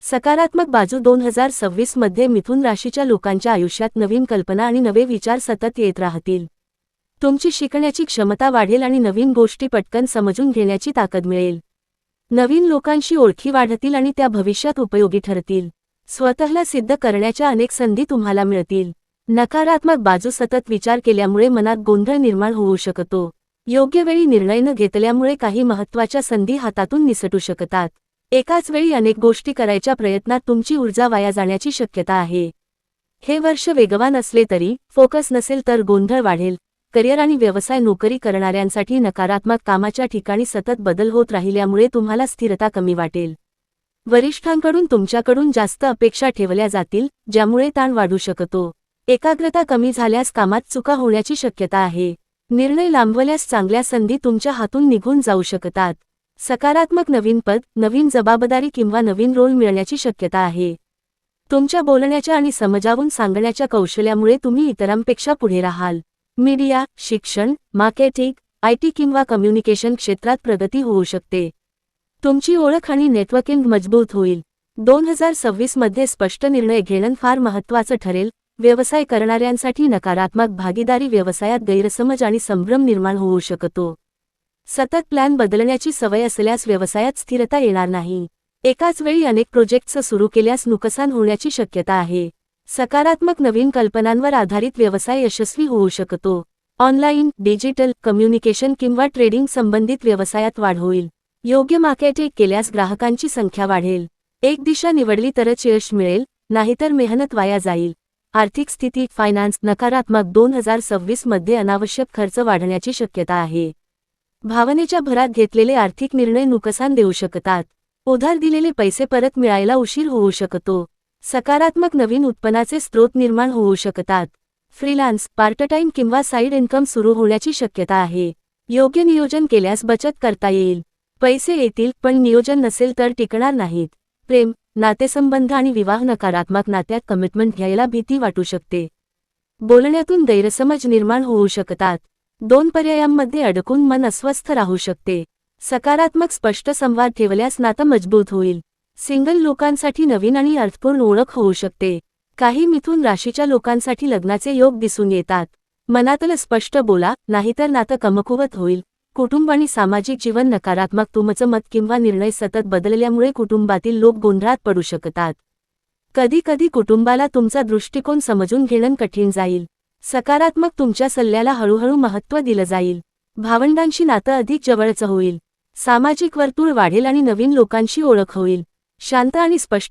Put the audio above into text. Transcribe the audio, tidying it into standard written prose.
सकारात्मक बाजू 2026 मध्ये मिथुन राशीच्या लोकांच्या आयुष्यात नवीन कल्पना आणि नवे विचार सतत येत राहतील. तुमची शिकण्याची क्षमता वाढेल आणि नवीन गोष्टी पटकन समजून घेण्याची ताकद मिळेल. नवीन लोकांशी ओळखी वाढतील आणि त्या भविष्यात उपयोगी ठरतील. स्वतःला सिद्ध करण्याच्या अनेक संधी तुम्हाला मिळतील. नकारात्मक बाजू सतत विचार केल्यामुळे मनात गोंधळ निर्माण होऊ शकतो. योग्य वेळी निर्णय न घेतल्यामुळे काही महत्त्वाच्या संधी हातातून निसटू शकतात. एकाच वेळी अनेक गोष्टी करायच्या प्रयत्नात तुमची ऊर्जा वाया जाण्याची शक्यता आहे. हे वर्ष वेगवान असले तरी फोकस नसेल तर गोंधळ वाढेल. करिअर आणि व्यवसाय नोकरी करणाऱ्यांसाठी नकारात्मक कामाच्या ठिकाणी सतत बदल होत राहिल्यामुळे तुम्हाला स्थिरता कमी वाटेल. वरिष्ठांकडून तुमच्याकडून जास्त अपेक्षा ठेवल्या जातील, ज्यामुळे ताण वाढू शकतो. एकाग्रता कमी झाल्यास कामात चुका होण्याची शक्यता आहे. निर्णय लांबवल्यास चांगल्या संधी तुमच्या हातून निघून जाऊ शकतात. सकारात्मक नवीन पद, नवीन जबाबदारी किंवा नवीन रोल मिळण्याची शक्यता आहे. तुमच्या बोलण्याच्या आणि समजावून सांगण्याच्या कौशल्यामुळे तुम्ही इतरांपेक्षा पुढे राहाल. मीडिया, शिक्षण, मार्केटिंग, आयटी किंवा कम्युनिकेशन क्षेत्रात प्रगती होऊ शकते. तुमची ओळख आणि नेटवर्किंग मजबूत होईल. 2026 मध्ये स्पष्ट निर्णय घेणं फार महत्त्वाचं ठरेल. व्यवसाय करणाऱ्यांसाठी नकारात्मक भागीदारी व्यवसायात गैरसमज आणि संभ्रम निर्माण होऊ शकतो. सतत प्लॅन बदलण्याची सवय असल्यास व्यवसायात स्थिरता येणार नाही. एकाच वेळी अनेक प्रोजेक्ट्स सुरू केल्यास नुकसान होण्याची शक्यता आहे. सकारात्मक नवीन कल्पनांवर आधारित व्यवसाय यशस्वी होऊ शकतो. ऑनलाईन, डिजिटल, कम्युनिकेशन किंवा ट्रेडिंग संबंधित व्यवसायात वाढ होईल. योग्य मार्केटिंग केल्यास ग्राहकांची संख्या वाढेल. एक दिशा निवडली तरच यश मिळेल, नाहीतर मेहनत वाया जाईल. आर्थिक स्थिती, फायनान्स नकारात्मक 2026 मध्ये अनावश्यक खर्च वाढण्याची शक्यता आहे. भावनेच्या भरात घेतलेले आर्थिक निर्णय नुकसान देऊ शकतात. उधार दिलेले पैसे परत मिळायला उशीर होऊ शकतो. सकारात्मक नवीन उत्पन्नाचे स्रोत निर्माण होऊ शकतात. फ्रीलान्स, पार्ट टाइम किंवा साइड इन्कम सुरू होण्याची शक्यता आहे. योग्य नियोजन केल्यास बचत करता येईल. पैसे येतील पण नियोजन नसेल तर टिकणार नाहीत. प्रेम, नातेसंबंध आणि विवाह नकारात्मक नात्यात कमिटमेंट घ्यायला भीती वाटू शकते. बोलण्यातून गैरसमज निर्माण होऊ शकतात. दोन पर्यायांमध्ये अडकून मन अस्वस्थ राहू शकते. सकारात्मक स्पष्ट संवाद ठेवल्यास नातं मजबूत होईल. सिंगल लोकांसाठी नवीन आणि अर्थपूर्ण ओळख होऊ शकते. काही मिथुन राशीच्या लोकांसाठी लग्नाचे योग दिसून येतात. मनातलं स्पष्ट बोला, नाहीतर नातं कमकुवत होईल. कुटुंब आणि सामाजिक जीवन नकारात्मक तुमचं मत किंवा निर्णय सतत बदलल्यामुळे कुटुंबातील लोक गोंधळात पडू शकतात. कधी-कधी कुटुंबाला तुमचा दृष्टिकोन समजून घेणं कठीण जाईल. सकारात्मक तुमच्या सल्ल्याला हळूहळू महत्त्व दिलं जाईल. भावंडांशी नातं अधिक जवळचं होईल. सामाजिक वर्तुळ वाढेल आणि नवीन लोकांशी ओळख होईल. शांत आणि स्पष्ट